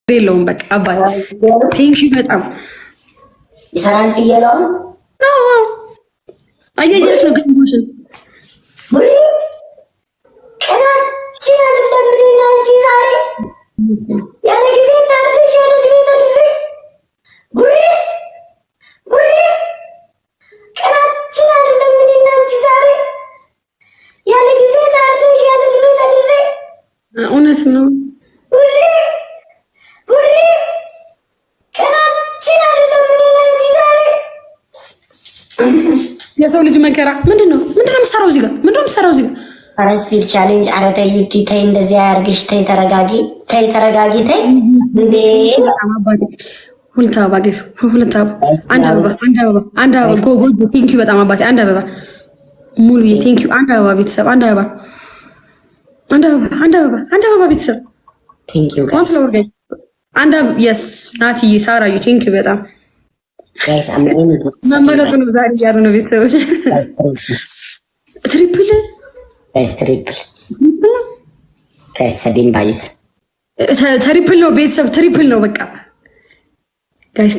የለውም በቃ አባይ ቴንኪ በጣም ይሰራል ይየለው አያያሽ ነው ግንቦሽን ወይ ከናቺ አይደለም አንቺ ዛሬ ያለ ጊዜ ታርተሽ አይደል ቤት ወይ ወይ ከናቺ አይደለም አንቺ ዛሬ ያለ ጊዜ ታርተሽ አይደል ቤት እውነት ነው የሰው ልጅ መከራ ምንድነው የምትሰራው እዚህ ጋር ምንድነው የምትሰራው እዚህ ጋር? ኧረ ስፒድ ቻሌንጅ ኧረ ተይ ዩቲ ተይ እንደዚህ አያርግሽ ተይ ተረጋጊ ተይ እንዴ ሁልታ ባገስ ሁልታ አንድ አበባ ጎጎ ቴንክ ዩ በጣም አባቴ አንድ አበባ ሙሉ ቴንክ ዩ አንድ አበባ ቤተሰብ አንድ አበባ ቤተሰብ ቴንክ ዩ ጋይስ አንድ የስ ናቲ ሳራዩ ቴንክ ዩ በጣም ጋይስ አምሮኝ መመረጡ ነው ዛሬ ያሉ ነው ቤተሰቦች ትሪፕል ጋይስ ሰዲም ባይስ ትሪፕል ነው ቤተሰብ ትሪፕል ነው በቃ ጋይስ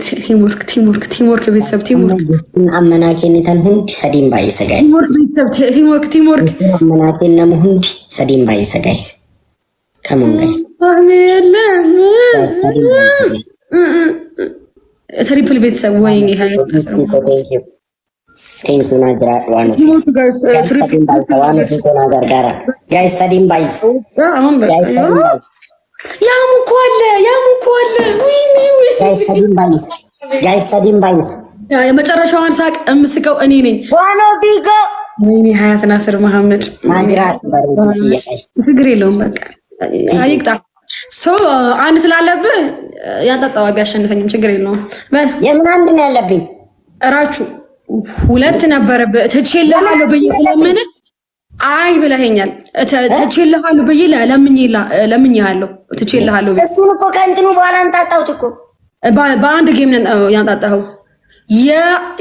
ቲምወርክ ቤተሰብ ቲምወርክ አመናኬን ተንሁንዲ ሰዲም ባይስ ጋይስ ቲምወርክ አመናኬን ነሙንዲ ሰዲም ባይስ ጋይስ ከሞን ጋይስ ትሪፕል ቤተሰብ ወይኔ ሀያት ከሰሩ ቴንክ ዩ ናጅራ ዋን ትሪፕል ዋን ሲኮና ጋራ ጋይስ ሰዲም ባይስ ያሙኮ አለ ወይኔ ጋይስ ሰዲም ባይስ የመጨረሻዋን ሳቅ የምስቀው እኔ ነኝ ዋኖ ቢጎ ወይኔ ሀያት ናስር መሐመድ ማንግራ ችግር የለውም በቃ አይቅጣ አንድ ስላለብህ ያንጣጣው ቢያሸንፈኝም ችግር የለውም። በል የምን አንድ ነው ያለብኝ? እራቹ ሁለት ነበረብህ። ተቼልሃለሁ ብዬ ስለምን አይ ብለኸኛል። ተቼልሃለሁ ብዬ ለምኜሃለሁ። ተቼልሃለሁ ብዬ እሱን እኮ ከእንትኑ በኋላ አንጣጣሁት እኮ በአንድ ጌም ያንጣጣኸው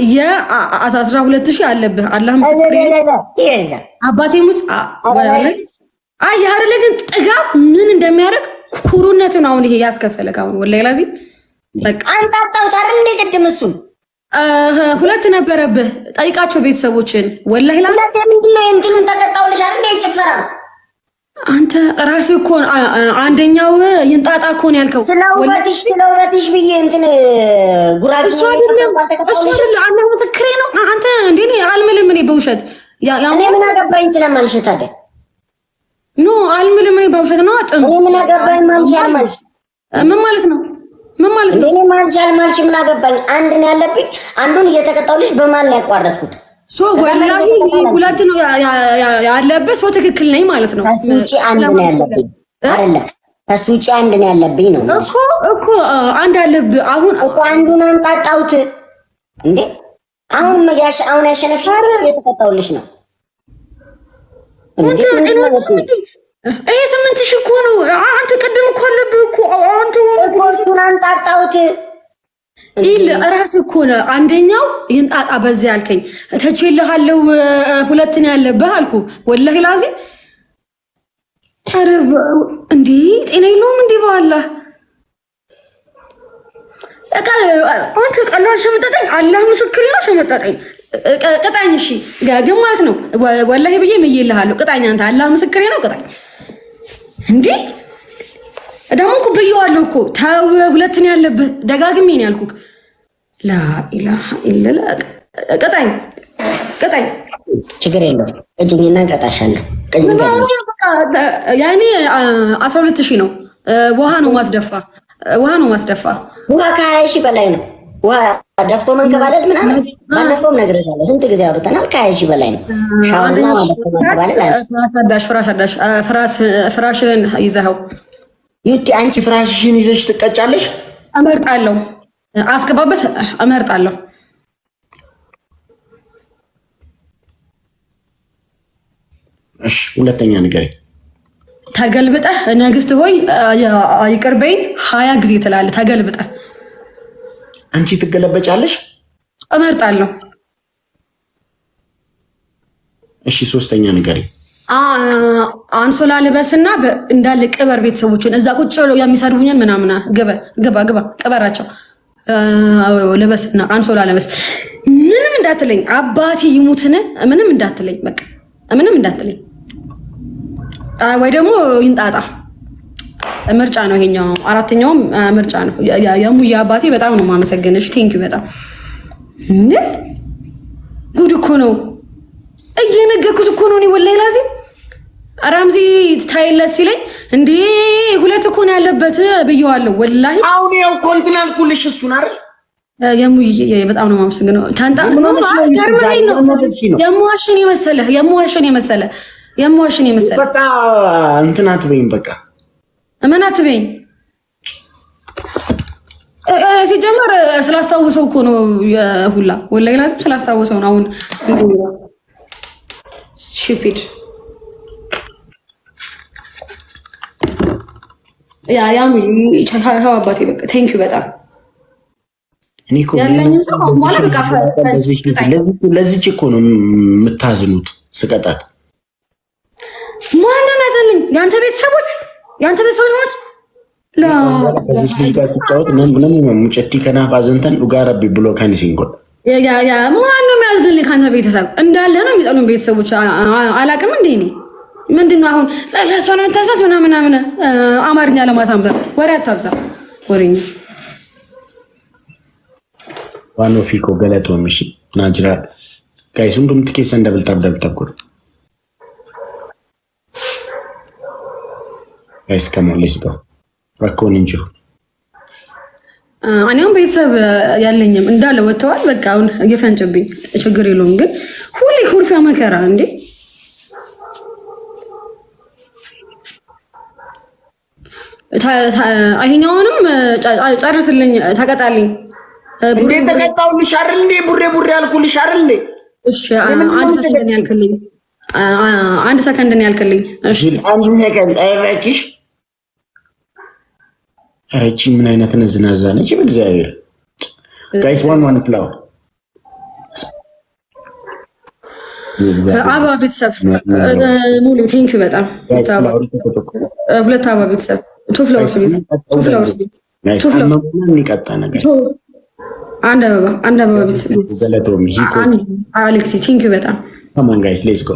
የ12,000 አለብህ። አላህ ምስክሬ አባቴ ሙት አይ አይደለ ግን ጥጋብ ምን እንደሚያደርግ ኩሩነትን አሁን ይሄ ያስከፈለክ አሁን ወላሂ ላዚ በቃ አንጣጣው ታረ እንደ ቅድም እሱን ሁለት ነበረብህ። ጠይቃቸው ቤተሰቦችን ወላሂ ላዚ ሁለት ምንድነው እንትኑን ተቀጣውልሽ አይደል እንደ ጭፈራ አንተ ራስህ እኮ አንደኛው ይንጣጣ እኮ ነው ያልከው። ስለውበትሽ ብዬ እንትን ጉራጅ እሱ አይደለም አላህ ምስክሬ ነው። አንተ እንዴ አልምልም እኔ በውሸት እኔ ምን አገባኝ ስለማልሸት አይደል ኖ አልምልም እኔ በውሸት ነው አጥም እኔ ምን አገባኝ ማልሽ ምን ማለት ነው እኔ ማልሽ ምን አገባኝ አንድ ነው ያለብኝ አንዱን እየተቀጣውልሽ በማል ነው ያቋረጥኩት ወላሂ ሁለት ነው ያለበት ትክክል ነኝ ማለት ነው ከሱ ውጪ አንድ ነው ያለብኝ አይደለም ከሱ ውጪ አንድ ነው ያለብኝ ነው እኮ አንድ አለብህ አሁን እኮ አንዱን አንጣጣውት እንዴ አሁን ያሸነፍሽ እየተቀጣውልሽ ነው ይሄ 8,000 እኮ ነው። አንተ ቀደም እኮ አለብህ እኮ አንተ እሱን አንጣጣውት ኢል እራስህ እኮ ነው አንደኛው ይንጣጣ በዚህ ያልከኝ ተቼልሃለሁ ሁለት ነው ያለብህ አልኩ ወላሂ ላዚ አረ እንዴ ጤና የለውም እንዴ በአላህ አንተ ቀላል ሸመጠጠኝ አላህ ምስክሬ ነው ሸመጠጠኝ ቅጣኝ እሺ ግን ማለት ነው ወላሂ ብዬ ምይልሃለሁ ቅጣኝ አንተ አላህ ምስክሬ ነው ቅጣኝ እንዴ ደግሞ እኮ ብዬዋለሁ እኮ ተው ሁለት ነው ያለብህ ደጋግሜ ነው ያልኩህ ላ ኢላሃ ኢላላ ቅጣኝ ችግር የለውም እጅኝና ቀጣሻለሁ ያኔ 12,000 ነው ውሃ ነው ማስደፋ ውሃ ከ20,000 በላይ ነው ውሃ ደፍቶ መንከባለል ምናምን ባለፈውም ነግሬሻለሁ ስንት ጊዜ አውርተናል ከ20,000 በላይ ነው ሻውና ፍራሽን ይዘኸው ዩቲ አንቺ ፍራሽሽን ይዘሽ ትቀጫለሽ እመርጣለሁ አስገባበት እመርጣለሁ እሺ ሁለተኛ ንገረኝ ተገልብጠህ ንግስት ሆይ ይቅርበኝ 20 ጊዜ ትላለህ ተገልብጠህ አንቺ ትገለበጫለሽ እመርጣለሁ እሺ ሶስተኛ ንገረኝ አንሶላ ልበስና እንዳለ ቅበር ቤተሰቦችን እዛ ቁጭ ብለው የሚሰድቡኝን ምናምን ግባ ቅበራቸው። ልበስና አንሶላ ልበስ። ምንም እንዳትለኝ አባቴ ይሙትን ምንም እንዳትለኝ፣ በቃ ምንም እንዳትለኝ። ወይ ደግሞ ይንጣጣ ምርጫ ነው ይሄኛው። አራተኛውም ምርጫ ነው። የሙያ አባቴ በጣም ነው የማመሰግንሽ። ቴንኪው በጣም እንዴ ጉድ እኮ ነው እየነገርኩት እኮ ነው። እኔ ወላሂ ላዚም ራምዚ ታይለስ ሲለኝ እንዴ ሁለት እኮ ነው ያለበት ብየዋለሁ። ወላሂ አሁን ያው ኮንቲናል ኩልሽ እሱን አይደል የሙዬ በጣም ነው የማመሰግነው። ታንጣ ነው የሙዋሽን የመሰለ በቃ እንትን አትበይኝ፣ በቃ ምን አትበይኝ። ሲጀመር ስላስታወሰው እኮ ነው ሁላ ወላሂ ላዚም ስላስታወሰው ነው። አሁን ስቱፒድ ያም አባቴ በቃ ቴንክ ዩ በጣም ያለኝም ሰው ማለት በቃ ለዚህ እኮ ነው የምታዝኑት። ስቀጣት ማንም ያዘልኝ ያንተ ቤተሰቦች ማለት ለዚህ ልጅ ጋር ስጫወት ምንም ሙጨቲ ከና ባዘንተን ኡጋራቢ ብሎ ካንሲንጎ ማንም ያዝልኝ ካንተ ቤተሰብ እንዳለ ነው የሚጠሉን ቤተሰቦች። አላቅም እንዴ እኔ ምንድነው አሁን ለሷ ነው ተሳስ ምናምን አማርኛ ለማሳንበር ወሬ አታብዛ ወሬኛ ዋኖ ፊኮ ገለቶ ምሽ ናጅራ ጋይስ ሁንዱም ትኬስ እንደብል ተቆር ጋይስ ከሞሌስ ጋር ረኮን እንጂ እኔም ቤተሰብ ያለኝም እንዳለ ወጥተዋል። በቃ አሁን እየፈንጨብኝ ችግር የለውም ግን ሁሌ ኩርፊያ መከራ እንዴ አይኛውንም ጨርስልኝ ተቀጣልኝ። እንዴ ተቀጣውልሽ አይደል እንዴ ቡሬ አልኩልሽ አይደል እንዴ? እሺ አንድ ሰከንድ ነው ያልክልኝ። እሺ አንድ ሰከንድ አይበቂሽ። አረቺ ምን አይነት ነዝናዛ ነች በእግዚአብሔር። ጋይስ ዋን ፕላው አባ ቤተሰብ ሙሉ ቴንክ ዩ በጣም ሁለት አባ ቤተሰብ ቱ ፍላወርስ ቤት የሚቀጣ ነገር አንድ አበባ ቤተሰብ አሌክሲ ቴንክ ዩ በጣም ካሞን ጋይስ ሌትስ ጎ።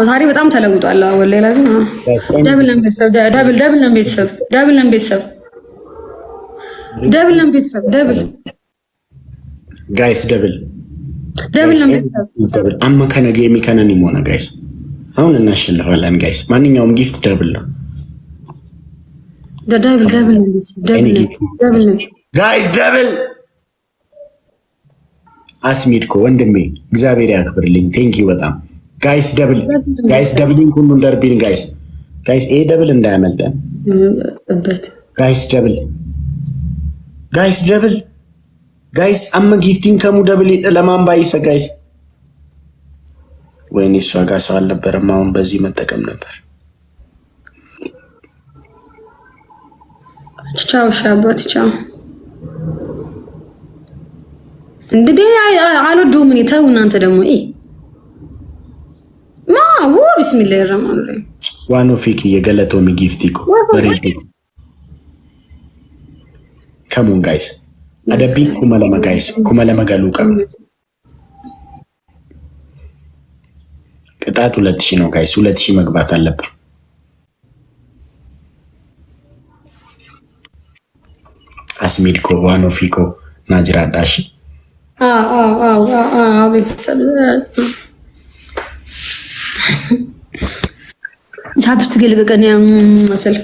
ዛሬ በጣም ተለውጧል። ወላሂ ላዚም ደብል ጋይስ ደብል አማ ከነገ የሚከነን ይሞና ጋይስ አሁን እናሸንፋለን ጋይስ። ማንኛውም ጊፍት ደብል ነው። ደብል ጋይስ ደብል አስሚድኮ ወንድሜ እግዚአብሔር ያክብርልኝ። ቴንክ ዩ በጣም ጋይስ ደብል ደብሊን ሁሉ እንደርቢን ጋይስ ኤ ደብል እንዳያመልጠን ጋይስ ደብል አማ ጊፍቲንግ ከሙ ደብል ለማን ባይሰ ጋይስ ወይኔ እሷ ጋር ሰው አልነበረም። አሁን በዚህ መጠቀም ነበር። ቻው ሻባት ቻው። እንግዲህ አልወደውም እኔ ተው እናንተ ደግሞ ቢስሚላሂ ረህማን ረሂም ዋኖ ፊክ የገለተው ጊፍቲኮ በሬት ከሙን ጋይስ አደቢ ኩመለማ ጋይስ ኩመለማ ጋሉቃ ቅጣት 2000 ነው ጋይስ 2000 መግባት አለብን። አስሚድኮ ዋኖ ፊኮ ናጅራ ዳሽ ቤተሰብ ቻፕስት ገልቀቀን መስል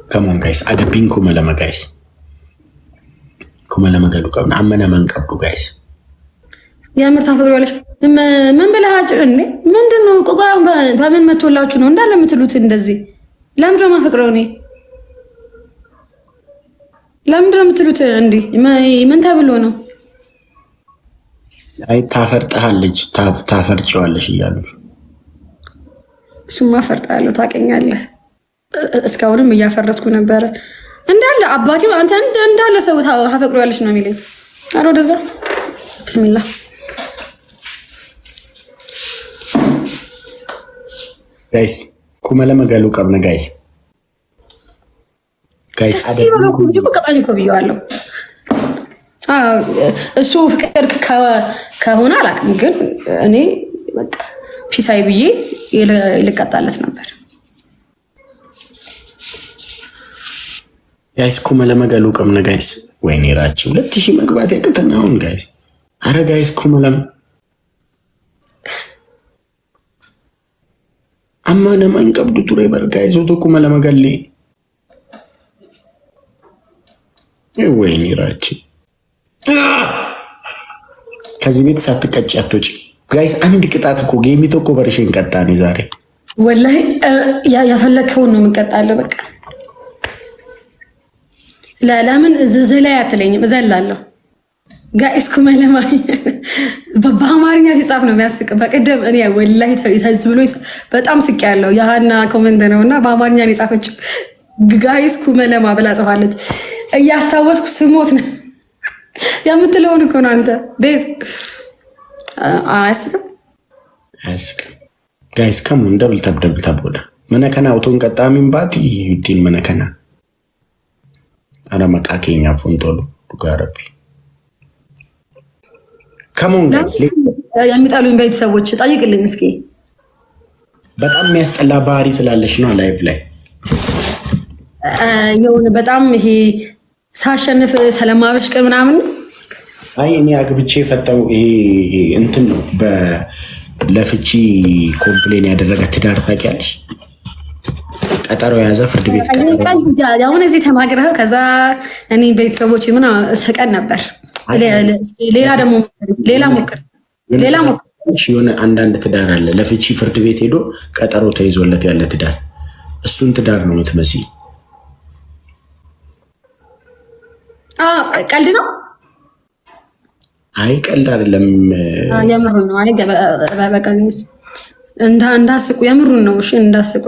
ከሞን ጋይስ አደቢን ኩመለማ ጋይስ ኩመለማ ጋሉቃ አመነ መንቀዱ ጋይስ የምር ታፈቅሪዋለሽ ምን ብለሃጭ እንዴ? ምንድነው ቆቋው በምን መቶላችሁ ነው እንዳለ የምትሉት እንደዚህ? ለምንድነው ማፈቅረው እኔ ለምንድነው የምትሉት እንዴ? ምን ተብሎ ነው? አይ ታፈርጣለች ታፈርጪዋለሽ እያሉ እሱማ ፈርጣለሁ ታውቀኛለህ። እስካሁንም እያፈረስኩ ነበረ እንዳለ አባቴው አንተ እንዳለ ሰው ታፈቅሪዋለሽ ነው የሚለኝ። አረ ወደዛ ቢስሚላህ ጋይስ ኩመለ መገሉ ቀብነ ጋይስ እሺ በለው ቀጣኝ እኮ ብየዋለሁ። እሱ ፍቅር ከሆነ አላውቅም፣ ግን እኔ በቃ ፒሳይ ብዬ ይልቀጣለት ነበር። ጋይስ ኩመለ መገሉ ቀብነ ጋይስ ወይኔ ራቺ 2000 መግባት ያቅተና አሁን ጋይስ። አረ ጋይስ ኩመለም አማነ መንቀብዱ ቱሬ በር ጋይስ ወቶ ኩመለ መገሌ ወይኔ ራቺ ከዚህ ቤት ሳትቀጭ አትወጪ ጋይስ። አንድ ቅጣት እኮ ጌሚቶ እኮ በርሽን ቀጣኔ ዛሬ ወላሂ ያፈለከውን ነው የምንቀጣለው። በቃ ለምን ዝላይ አትለኝም? እዘላለሁ ጋይስ። ኩመለማ በአማርኛ ሲጻፍ ነው የሚያስቅ። በቀደም እኔ ወላሂ ተዝ ብሎ በጣም ስቅ ያለው የሃና ኮመንት ነውና በአማርኛ ነው የጻፈችው። ጋይስ ኩመለማ ብላ ጽፋለች። እያስታወስኩ ስሞት ነው የምትለውን እኮ ነው አንተ ቤብ። አያስቅም አያስቅም ጋይስ። ከሙን ደብል ታብ ወዳ መነከና አውቶን ቀጣሚን ባቲ ዩቲን መነከና አረ መቃከኛ ፎንቶሎ ዱጋረቢ ከሙን ጋይስ። የሚጠሉኝ ቤተሰቦች ጠይቅልኝ እስኪ። በጣም የሚያስጠላ ባህሪ ስላለሽ ነው ላይቭ ላይ የሆነ በጣም ይሄ ሳሸንፍ ሰለማበሽቅ ምናምን። አይ እኔ አግብቼ ፈታው ይሄ እንትን ነው። ለፍቺ ኮምፕሌን ያደረገ ትዳር ታውቂያለሽ? ቀጠሮ የያዘ ፍርድ ቤት ቀጠሮ አሁን እዚህ ተማግረህ ከዛ እኔ ቤተሰቦች ምን ሰቀን ነበር። ሌላ ደግሞ ሌላ ሞክር የሆነ አንዳንድ ትዳር አለ ለፍቺ ፍርድ ቤት ሄዶ ቀጠሮ ተይዞለት ያለ ትዳር። እሱን ትዳር ነው የምትመስይ። ቀልድ ነው። አይ ቀልድ አይደለም፣ የምሩን ነው። አይ በቃ እንዳስቁ የምሩን ነው። እሺ እንዳስቁ።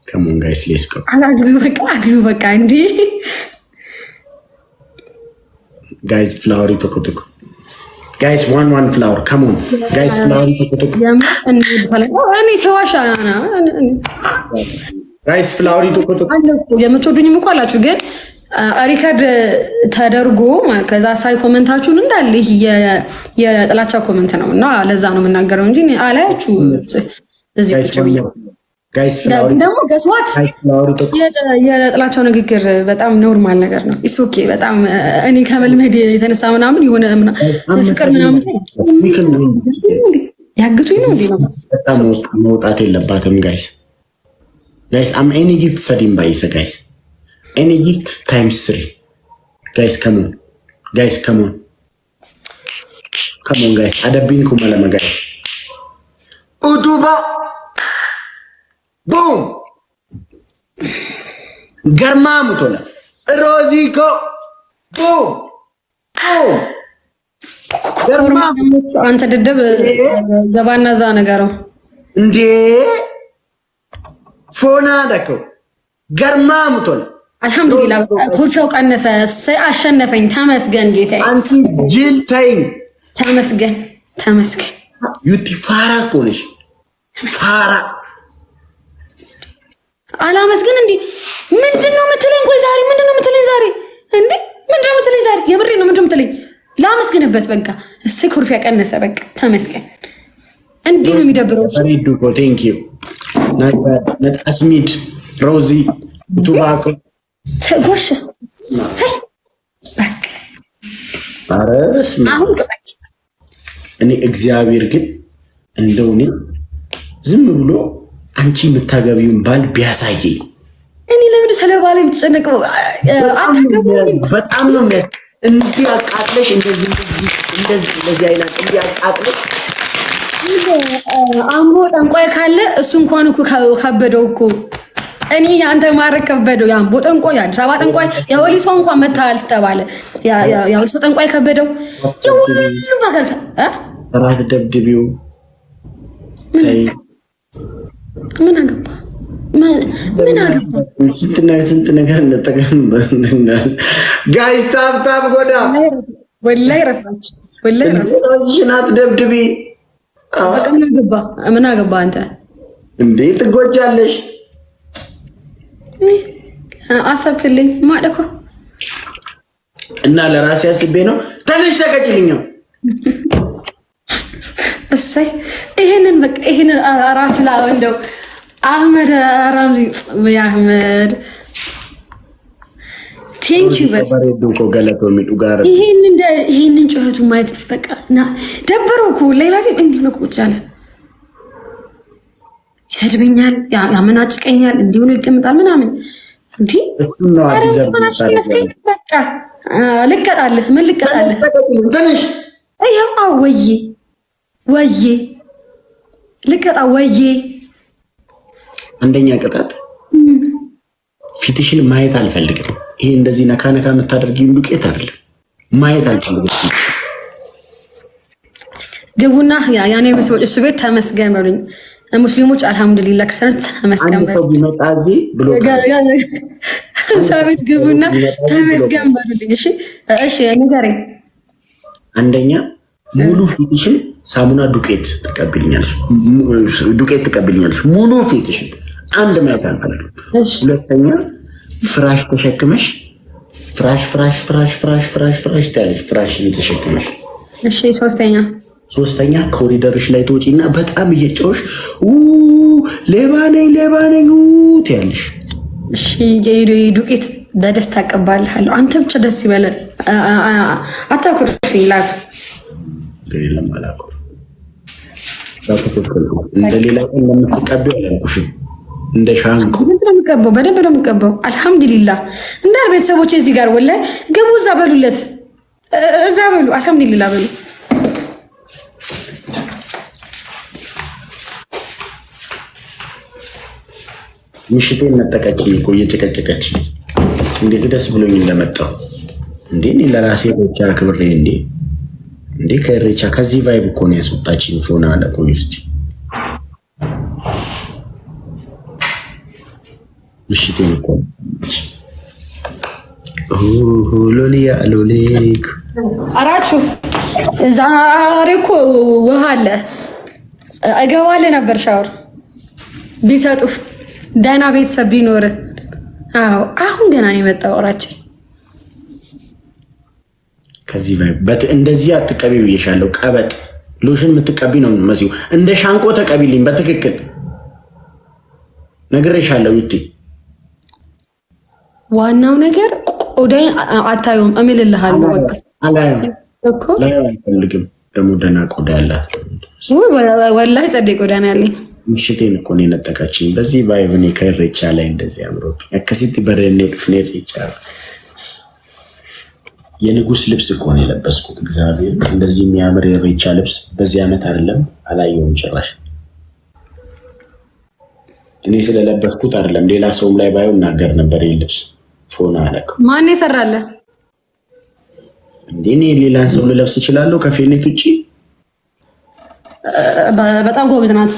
ከሞን ጋይስ ሌትስ ጎ አግቢው በቃ እንዴ ጋይስ። ፍላወሪ ተቆጥቁ ጋይስ። ዋን ፍላወር ከሞን ጋይስ። ፍላወሪ ተቆጥቁ እኔ ሲዋሻ ጋይስ። ፍላወሪ ተቆጥቁ የምትወዱኝም እኮ አላችሁ ግን ሪከርድ ተደርጎ ከዛ ሳይ ኮመንታችሁን እንዳለ ይህ የጥላቻ ኮመንት ነው እና ለዛ ነው የምናገረው እንጂ አላያችሁ እዚህ ቁጭ ብዬ። ደግሞ ገስዋት የጥላቻው ንግግር በጣም ኖርማል ነገር ነው። ኢስ ኦኬ በጣም እኔ ከመልመድ የተነሳ ምናምን የሆነ ፍቅር ምናምን ያግቱኝ ነው እንዴ ነው። በጣም መውጣት የለባትም ጋይስ። አም ኤኒ ጊፍት ሰዲም ባይሰ ጋይስ any gift times 3 guys. Come on guys. Adabin kumalama guys. Utuba boom garma mutola roziko boom garma አንተ ደደብ ገባና ዛ ነገረው እንዴ ፎና ደከው garma mutola አልሐምዱሊላህ ኮርፊያው ቀነሰ። አሸነፈኝ። ተመስገን ጌታዬ። አንቲ ጅል ተይኝ። ተመስገን ዩቲ ፋራ ኮነሽ ፋራ አላመስገን እንዴ ምንድነው የምትለኝ? ቆይ ዛሬ ምንድነው የምትለኝ ዛሬ? እንዴ ምንድነው የምትለኝ ዛሬ? የምሬ ነው። ምንድነው የምትለኝ? ላመስግንበት በቃ። እሰይ ኮርፊያ ቀነሰ። በቃ ተመስገን። እንዴ ነው የሚደብረው። ሪዱኮ ቴንክ ዩ ነጣስሚድ ሮዚ ቱባኮ ተጎሽስ ሰይ በቃ አረስ አሁን እኔ እግዚአብሔር ግን እንደው እኔ ዝም ብሎ አንቺ የምታገቢውን ባል ቢያሳየኝ እኔ ለምን ስለባለ የምትጨነቀው? አታገቢኝ በጣም ነው እንዲህ አቃጥለሽ እንደዚህ አይነት እንዲህ አቃጥለሽ አምሮ ጠንቋይ ካለ እሱ እንኳን እኮ ከበደው እኮ እኔ አንተ ማረክ ከበደው። ያምቦ ጠንቋይ፣ የአዲስ አበባ ጠንቋይ፣ የወሊሶ እንኳን መታል ተባለ። የወሊሶ ጠንቋይ ከበደው። የሁሉም ሀገር ራት ደብድቢው ምን አገባ? ስንት ነገር እንጠቀም። ጋይስ ታብታብ ጎዳ ወላይ ረፋች ወላይ ሽናት ደብድቢ በቃ ምን አገባ አንተ እንዴ? ትጎጃለሽ። አሰብክልኝ ማለኮ እና ለራሴ አስቤ ነው። ተነሽ ተቀጭልኝ። እሰይ ይሄንን በቃ ይሄንን አራፍ ላ እንደው አህመድ ራምዚ አህመድ ቴንኪ በቃ ገለቶ ሚዱ ጋር ይሄንን ጩኸቱ ማየት በቃ ና ደበረው እኮ ሌላ ሴት እንዲህ ነው ቁጭ አለ። ይሰድበኛል፣ ያመናጭቀኛል፣ እንዲህ ብሎ ይቀምጣል ምናምን እንዴ በቃ ልቀጣልህ። ምን ልቀጣልህ? ትንሽ ይኸው ወዬ ልቀጣ ወዬ። አንደኛ ቅጣት ፊትሽን ማየት አልፈልግም። ይሄ እንደዚህ ነካ ነካ የምታደርጊው ዱቄት አይደለም፣ ማየት አልፈልግም። ግቡና ያኔ መስሎች እሱ ቤት ተመስገን በሉኝ። ሙስሊሞች አልሐምዱሊላህ፣ ክርስቲያኖች ተመስገን በሉኝ። ሰው ቢመጣ እዚህ ብሎ እዛ ቤት ግቡና ተመስገን በሉልኝ። እሺ ንገረኝ። አንደኛ ሙሉ ፊትሽን ሳሙና ዱቄት ትቀብልኛለሽ። ሙሉ ፊትሽን አንድ ማየት አልፈልግም። ሁለተኛ ፍራሽ ተሸክመሽ ፍራሽ ታያለሽ፣ ፍራሽ ተሸክመሽ። እሺ ሶስተኛ ኮሪደርሽ ላይ ትወጪና በጣም እየጮሽ ሌባ ነኝ ትያለሽ። እሺ ዱቄት በደስታ አቀባልሃለሁ። አንተ ብቻ ደስ ይበለ። አታኩርፊኝ። ላፍ ገሪለም አላኩር እንደሌላ ቀን ለምትቀበው ያለኩሽም እንደ ሻንቆ በደንብ ነው የምቀባው። አልሐምዱሊላህ እንዳል ቤተሰቦች እዚህ ጋር ወላሂ ገቡ። እዛ በሉለት፣ እዛ በሉ። አልሐምዱሊላህ በሉ። ምሽቴን ነጠቀችኝ እኮ እየጨቀጨቀችኝ። እንዴት ደስ ብሎኝ እንደመጣሁ እንዴ! እኔ ለራሴ ብቻ ክብሬ እንዴ ከሬቻ ከዚህ ቫይብ እኮ ነው ያስወጣችኝ። ፎና አለ ቆይ እስቲ ምሽቴን እኮ ሎሊክ አራችሁ ዛሬ እኮ ውሃ አለ እገባለሁ ነበር ሻወር ቢሰጡ ደህና ቤተሰብ ቢኖር። አዎ አሁን ገና ነው የመጣው። እራችን ከዚህ እንደዚህ አትቀቢ ብዬሻለሁ። ቀበጥ ሎሽን የምትቀቢ ነው መስዩ። እንደ ሻንቆ ተቀቢልኝ በትክክል ነግሬሻለሁ። ይቴ ዋናው ነገር ቆዳዬን አታዩም እምልልሃለሁ። በቃ አላየም እኮ አልፈልግም። ደግሞ ደህና ቆዳ ያላት ወላሂ ጸደይ ቆዳ ነው ያለኝ። ምሽቴን እኮ ነው የነጠቃችኝ። በዚህ ቫይብኔ ከሬቻ ላይ እንደዚህ አምሮብኝ አከሲቲ በረኔ ዱፍኔ ሬቻ የንጉስ ልብስ እኮ ነው የለበስኩት። እግዚአብሔር እንደዚህ የሚያምር የሬቻ ልብስ በዚህ ዓመት አይደለም አላየሁም ጭራሽ። እኔ ስለለበስኩት አይደለም ሌላ ሰውም ላይ ባየው እናገር ነበር። ይሄ ልብስ ፎና አለክ ማን ይሰራል እንዴ? እኔ ሌላን ሰው ልለብስ እችላለሁ ከፌኔት ውጪ። በጣም ጎበዝ ናት።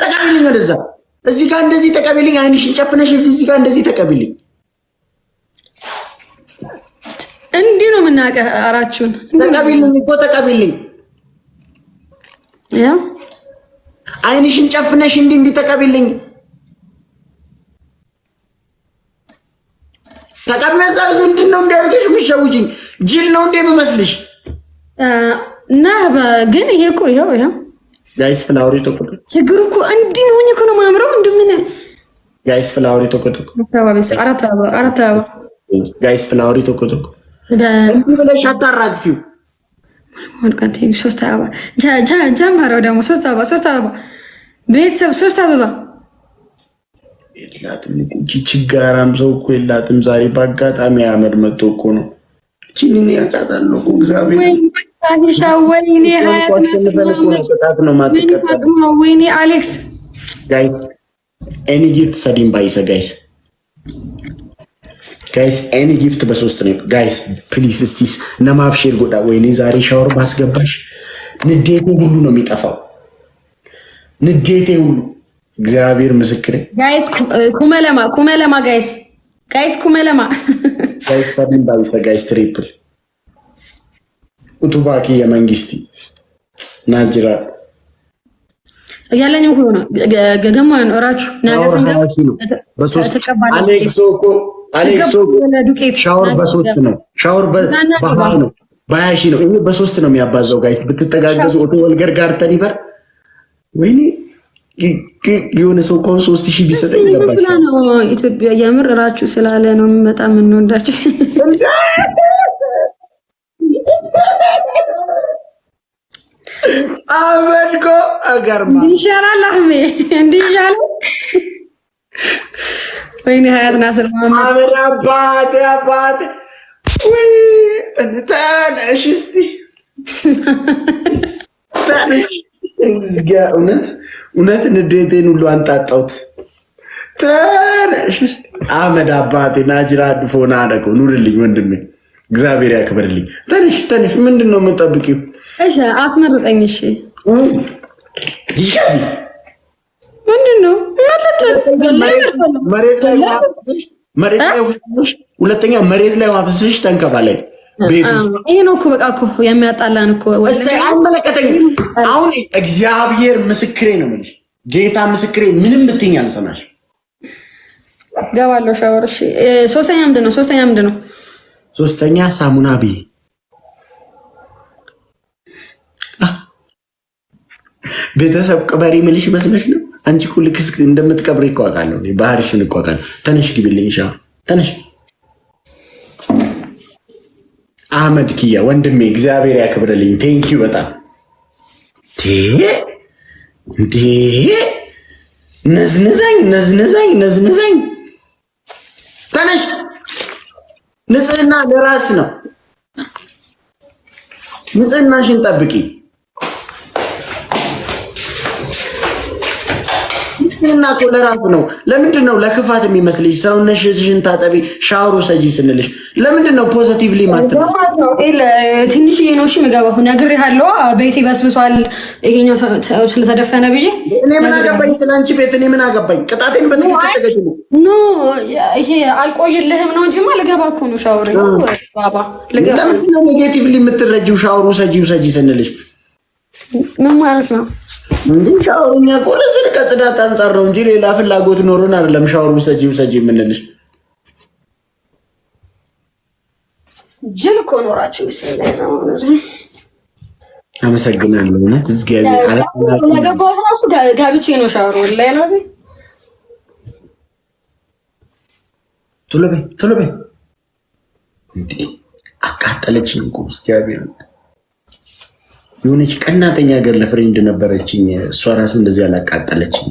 ተቀቢልኝ ወደዛ። እዚህ ጋር እንደዚህ ተቀቢልኝ። አይንሽን ጨፍነሽ እዚህ ጋር እንደዚህ ተቀቢልኝ። እንዲህ ነው የምናውቀው። አራችሁን ተቀቢልኝ እኮ ተቀቢልኝ። ያው አይንሽን ጨፍነሽ እንዲህ ተቀቢልኝ። ተቀመዛ ምንድን ነው እንዲያርገሽ የምትሸውጂኝ? ጅል ነው እንደ የምመስልሽ እና ግን ይሄ እኮ ይሄው ጋይስ ፍላወሪ ተቆጥ ችግሩ እኮ እንዲህ ነው እኮ ነው ማምረው እንደምን ጋይስ ፍላወሪ ተቆጥ አራት ጋይስ ፍላወሪ ተቆጥ እንዲህ ብለሽ አታራግፊው። ወልቀንቴ ሶስት አበባ ጀመረው ደግሞ ሶስት አበባ ቤተሰብ ሶስት አበባ የላትም እኮ ችጋራም ሰው እኮ የላትም። ዛሬ በአጋጣሚ አመድ መጥቶ እኮ ነው እቺን ያጣጣለው እኮ እግዚአብሔር ወይኔ ወይኔ አሌክስ ጋይስ ኤኒ ጊፍት ሰዲም ባይሰ ጋይስ ኤኒ ጊፍት በሶስት ነው ጋይስ ፕሊስ። እስቲስ ነማፍሼር ጎዳ ወይኔ ዛሬ ሻወር ባስገባሽ ንዴቴ ሁሉ ነው የሚጠፋው። ንዴቴ ሁሉ እግዚአብሔር ምስክሬ። ጋይስ ኩመለማ ጋይስ ኩመለማ ጋይስ ሰዲም ባይሰ ጋይስ ትሪፕል ኡቱባኪ የመንግስቲ ናጅራ ያለኝ እኮ ነው ገገማ ነው እራችሁ ነገ ስንገባ አሌክሶ ሻወር በ3 ነው። ሻወር በ20 ነው። በ20 ነው። ይሄ በ3 ነው የሚያባዛው። ጋይስ ብትተጋገዙ ኦቶ ወልገር ጋር ተኒበር ወይኔ የሆነ ሰው እኮ 3000 ቢሰጠኝ ይገባል ነው። ኢትዮጵያ የምር እራችሁ ስላለ ነው በጣም እንወዳችሁ። አመድኮ አገርማ ይሻላል አህሜ እንዲህ ይሻላል። ወይኔ ሀያት ናስር አመድ አባት ወይ እንታነሽ እስቲ እውነት ንዴቴን ሁሉ አንጣጣሁት። ተነሽ እስቲ አመድ አባቴ ናጅራ አድፎና አደረገው። ኑርልኝ ወንድሜ፣ እግዚአብሔር ያክብርልኝ። ተነሽ። ምንድን ነው የምጠብቂው? እሺ አስመርጠኝ። እሺ ይሽዚ ምንድን ነው ሁለተኛ መሬት ላይ ዋፍስሽ ተንከባለኝ። ይሄ ነው እኮ በቃ እኮ የሚያጣላን እኮ አይመለከተኝም። አሁን እግዚአብሔር ምስክሬ ነው የምልሽ፣ ጌታ ምስክሬ፣ ምንም ብትይኝ አልሰማሽ። ገባለሁ ሻወር። እሺ ሶስተኛ ምንድን ነው? ሶስተኛ ሳሙና ቢ ቤተሰብ ቅበሪ ምልሽ መስለሽ ነው? አንቺ እኮ ልክስ እንደምትቀብሪ እኮ አውቃለሁ። ባህርሽን እኮ አውቃለሁ። ተነሽ ግቢልኝ። ሻወር ተነሽ። አህመድ ኪያ ወንድሜ እግዚአብሔር ያክብርልኝ። ቴንኪዩ በጣም እንዴ ነዝንዛኝ። ተነሽ። ንጽህና ለራስ ነው። ንጽህናሽን ጠብቂ። እና እኮ ለራሱ ነው። ለምንድን ነው ለክፋት የሚመስልሽ? ሰውነትሽን ታጠቢ፣ ሻወሩ ሰጂ ስንልሽ ለምንድን ነው ፖዚቲቭሊ ማጥተው? ትንሽዬ ነው። እሺ የምገባው ነግሬሃለሁ። ቤቴ በስብሷል ይሄኛው ስለተደፈነ ብዬ እኔ ምን አገባኝ? ስለአንቺ ቤት እኔ ምን አገባኝ? ቅጣቴን በትክክል ተገጭ ኖ ይሄ አልቆይልህም ነው እንጂ ልገባ እኮ ነው። ሻወር ባባ ልገባ። ለምንድን ነው ኔጌቲቭሊ የምትረጂው? ሻወሩ ሰጂ ስንልሽ ምን ማለት ነው? እንዴ ሻወርኛ እኮ ለዚህ ከጽዳት አንጻር ነው እንጂ ሌላ ፍላጎት ኖሮን አይደለም። ሻወሩ ሰጂ የምንልሽ ጅል እኮ ኖራችሁ ይስለኝ ነው። አመሰግናለሁ። ማለት እግዚአብሔር ለገባው ራሱ ጋብቼ ነው ሻወሩ ላይ ነው። ቶሎ በይ እንዴ አቃጠለችኝ እኮ እግዚአብሔር። የሆነች ቀናተኛ ገር ለፍሬንድ ነበረችኝ። እሷ ራሱ እንደዚህ አላቃጠለችኝ።